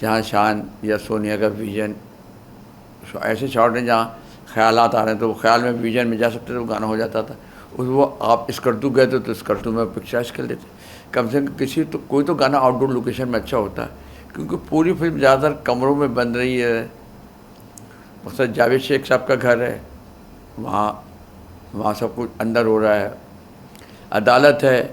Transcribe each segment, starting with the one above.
جہاں شان یا سونیا کا ویژن، ایسے شاٹ ہیں جہاں خیالات آ رہے ہیں تو وہ خیال میں ویژن میں جا سکتے تھے، وہ گانا ہو جاتا تھا. وہ آپ اسکردو گئے تھے تو اسکردو میں پکچرائز کر لیتے. کم سے کم کوئی تو گانا آؤٹ ڈور لوکیشن میں اچھا ہوتا ہے، کیونکہ پوری فلم زیادہ تر کمروں میں بن رہی ہے. مثلا جاوید شیخ صاحب کا گھر ہے، وہاں سب کچھ اندر ہو رہا ہے. عدالت ہے،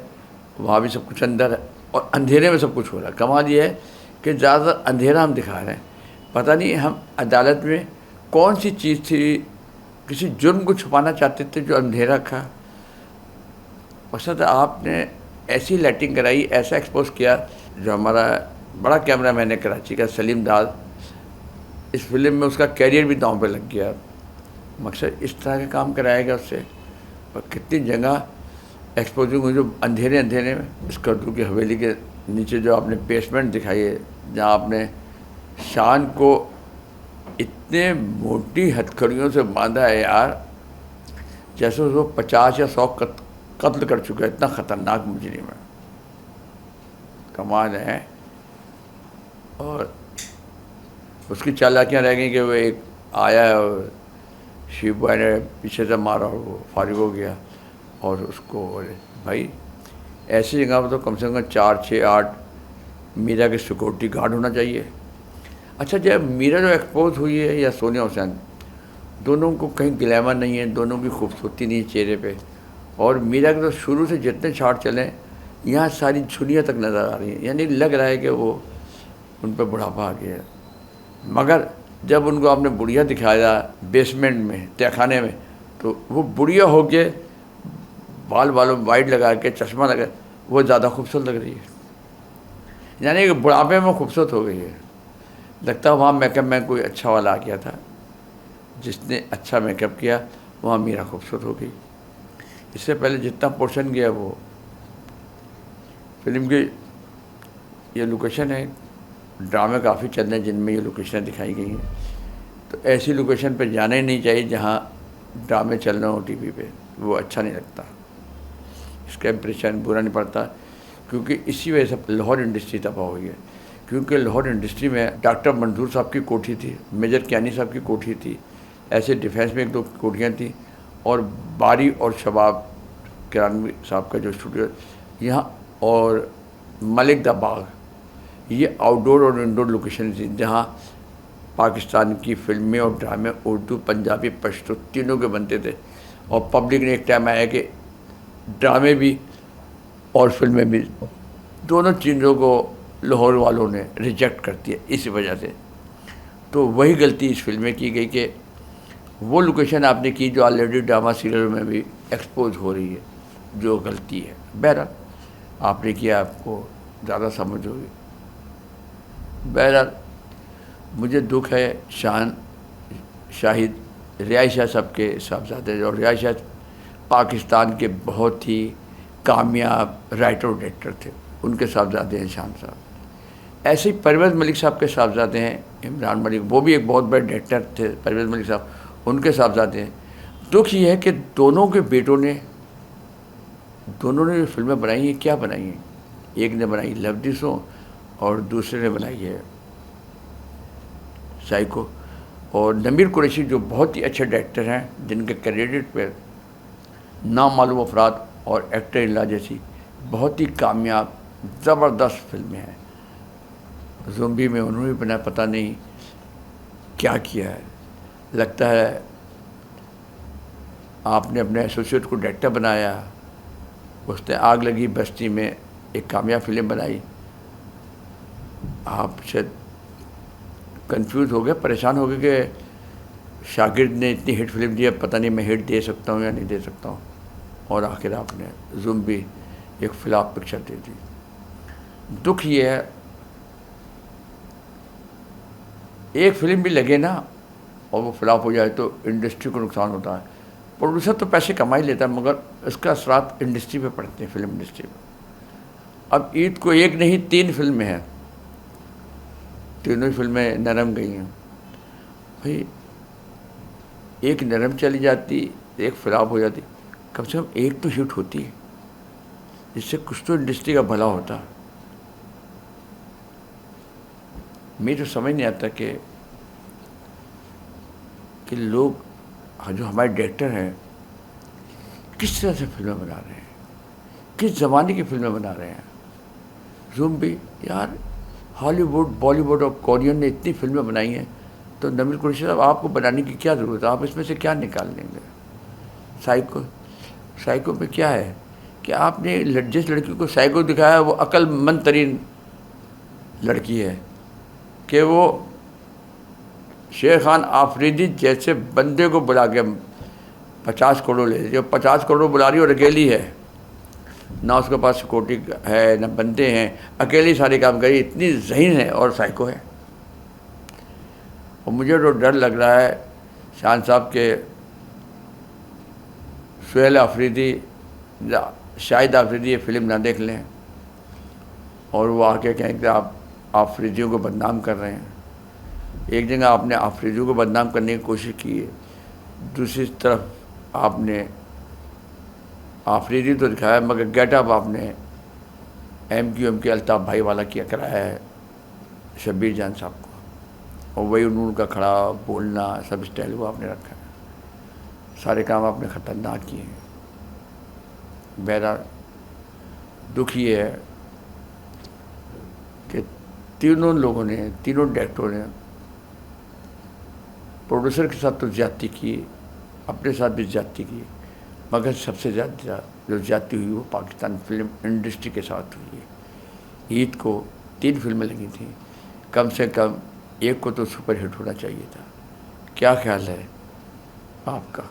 وہاں بھی سب کچھ اندر ہے، اور اندھیرے میں سب کچھ ہو رہا ہے. کمال یہ ہے کہ زیادہ تر اندھیرا ہم دکھا رہے ہیں. پتہ نہیں ہم عدالت میں کون سی چیز تھی، کسی جرم کو چھپانا چاہتے تھے جو اندھیرا تھا. مثلا آپ نے ایسی لائٹنگ کرائی، ایسا ایکسپوز کیا. جو ہمارا بڑا کیمرہ مین ہے کراچی کا سلیم داس، اس فلم میں اس کا کیریئر بھی داؤں پہ لگ گیا. مقصد اس طرح کے کام کرائے گا اس سے. اور کتنی جگہ ایکسپوزنگ ہوئی جو اندھیرے میں اسکردو کی حویلی کے نیچے جو آپ نے بیسمنٹ دکھائی ہے، جہاں آپ نے شان کو اتنے موٹی ہتھکڑیوں سے باندھا ہے یار، جیسے وہ 50 یا 100 قتل کر چکا ہے. اتنا خطرناک مجرم ہے، کمال ہے. اور اس کی چالاکیاں رہ گئیں کہ وہ ایک آیا اور شیو بھائی نے پیچھے سے مارا اور وہ فارغ ہو گیا. اور اس کو بھائی ایسی جگہ پر تو کم سے کم 4 6 8 میرا کے سیکورٹی گارڈ ہونا چاہیے. اچھا جب میرا جو ایکسپوز ہوئی ہے یا سونیا حسین، دونوں کو کہیں گلیمر نہیں ہے، دونوں کی خوبصورتی نہیں ہے چہرے پہ. اور میرا کے تو شروع سے جتنے شاٹ چلیں یہاں ساری جھریاں تک نظر آ رہی ہیں، یعنی لگ رہا ہے کہ وہ ان پہ بڑھاپا آ گیا ہے. مگر جب ان کو آپ نے بڑھیا دکھایا بیسمنٹ میں تہہ خانے میں، تو وہ بڑھیا ہو کے بالوں وائٹ لگا کے چشمہ لگا، وہ زیادہ خوبصورت لگ رہی ہے. یعنی کہ بڑھاپے میں خوبصورت ہو گئی ہے. لگتا ہے وہاں میک اپ میں کوئی اچھا والا آ گیا تھا، جس نے اچھا میک اپ کیا وہاں میرا خوبصورت ہو گئی. اس سے پہلے جتنا پورشن گیا وہ فلم کی یہ لوکیشن ہے. ڈرامے کافی چل رہے ہیں جن میں یہ لوکیشنیں دکھائی گئی ہیں، تو ایسی لوکیشن پہ جانا ہی نہیں چاہیے جہاں ڈرامے چل رہے ہوں ٹی وی پہ. وہ اچھا نہیں لگتا، اس کا امپریشن برا نہیں پڑتا. کیونکہ اسی وجہ سے لاہور انڈسٹری تباہ ہوئی ہے. کیونکہ لاہور انڈسٹری میں ڈاکٹر منظور صاحب کی کوٹھی تھی، میجر کیانی صاحب کی کوٹھی تھی، ایسے ڈیفینس میں 1 2 کوٹھیاں تھیں، اور باری اور شباب کرانوی صاحب کا جو اسٹوڈیو یہاں، اور ملک دا باغ، یہ آؤٹ ڈور اور انڈور لوکیشن تھی جہاں پاکستان کی فلمیں اور ڈرامے اردو پنجابی پشتو تینوں کے بنتے تھے. اور پبلک نے ایک ٹائم آیا کہ ڈرامے بھی اور فلمیں بھی، دونوں چیزوں کو لاہور والوں نے ریجیکٹ کر دیا اسی وجہ سے. تو وہی غلطی اس فلم میں کی گئی کہ وہ لوکیشن آپ نے کی جو آلریڈی ڈرامہ سیریل میں بھی ایکسپوز ہو رہی ہے، جو غلطی ہے. بہرحال آپ نے کیا، آپ کو زیادہ سمجھ ہوگی. بہرحال مجھے دکھ ہے شاہد ریاض شاہ صاحب کے صاحبزادے، اور ریاض شاہ پاکستان کے بہت ہی کامیاب رائٹر اور ڈائریکٹر تھے، ان کے صاحبزادے ہیں شان صاحب. ایسے ہی پرویز ملک صاحب کے صاحبزادے ہیں عمران ملک، وہ بھی ایک بہت بڑے ڈائریکٹر تھے. پرویز ملک صاحب ان کے صاحبزادے ہیں. دکھ یہ ہے کہ دونوں کے بیٹوں نے جو فلمیں بنائی ہیں کیا بنائی ہیں. ایک نے بنائی لفدیسوں اور دوسرے نے بنائی ہے سائیکو. اور نمیر قریشی جو بہت ہی اچھے ڈائریکٹر ہیں، جن کے کریڈٹ پہ نامعلوم افراد اور ایکٹر اللہ جیسی بہت ہی کامیاب زبردست فلمیں ہیں. زومبی میں انہوں نے بھی بنا، پتہ نہیں کیا کیا ہے. لگتا ہے آپ نے اپنے ایسوسیٹ کو ڈائریکٹر بنایا، اس نے آگ لگی بستی میں ایک کامیاب فلم بنائی. آپ شاید کنفیوز ہو گئے، پریشان ہو گئے کہ شاگرد نے اتنی ہٹ فلم دی، اب پتہ نہیں میں ہٹ دے سکتا ہوں یا نہیں دے سکتا ہوں. اور آخر آپ نے زومبی ایک فلاپ پکچر دے دی. دکھ یہ ہے ایک فلم بھی لگے نا اور وہ فلاپ ہو جائے تو انڈسٹری کو نقصان ہوتا ہے. پروڈیوسر تو پیسے کما ہی لیتا ہے، مگر اس کا اثرات انڈسٹری پہ پڑتے ہیں، فلم انڈسٹری پہ. اب عید کو ایک نہیں 3 فلمیں ہیں، تینوں فلمیں نرم گئی ہیں. بھائی ایک نرم چلی جاتی، ایک فلاپ ہو جاتی، کم سے کم ایک تو ہٹ ہوتی ہے، جس سے کچھ تو انڈسٹری کا بھلا ہوتا. مجھے تو سمجھ نہیں آتا کہ لوگ جو ہمارے ڈائریکٹر ہیں کس طرح سے فلمیں بنا رہے ہیں، کس زمانے کی فلمیں بنا رہے ہیں. زومبی یار، ہالی ووڈ، بالی ووڈ اور کورین نے اتنی فلمیں بنائی ہیں، تو نبیل قریشی صاحب آپ کو بنانے کی کیا ضرورت ہے؟ آپ اس میں سے کیا نکال لیں گے؟ سائیکو میں کیا ہے کہ آپ نے جس لڑکی کو سائیکو دکھایا وہ عقل مند ترین لڑکی ہے، کہ وہ شیر خان آفریدی جیسے بندے کو بلا کے 50 کروڑ لے جو 50 کروڑ بلا رہی اور اکیلی ہے، نہ اس کے پاس سیکورٹی ہے نہ بندے ہیں، اکیلی سارے کام کری، اتنی ذہین ہے اور سائیکو ہے. اور مجھے تو ڈر لگ رہا ہے شان صاحب کے سہیل آفریدی، شاہد آفریدی یہ فلم نہ دیکھ لیں اور وہ آ کے کہیں کہ آپ آفریدیوں کو بدنام کر رہے ہیں. ایک جگہ آپ نے آفریدیوں کو بدنام کرنے کی کوشش کی ہے، دوسری طرف آپ نے آفریدی تو دکھایا مگر گیٹ اپ آپ نے ایم کے الطاف بھائی والا کیا کرایا ہے شبیر جان صاحب کو، اور وہی انہوں کا کھڑا بولنا سب اسٹائل وہ آپ نے رکھا ہے. سارے کام آپ نے خطرناک کیے ہیں. بہرحال دکھ یہ ہے کہ تینوں لوگوں نے، تینوں ڈائریکٹروں نے پروڈیوسر کے ساتھ تو زیادتی کی، اپنے ساتھ بھی زیادتی کی، مگر سب سے زیادہ جو زیادتی ہوئی وہ پاکستان فلم انڈسٹری کے ساتھ ہوئی ہے. عید کو 3 فلمیں لگی تھیں، کم سے کم ایک کو تو سپر ہٹ ہونا چاہیے تھا. کیا خیال ہے آپ کا؟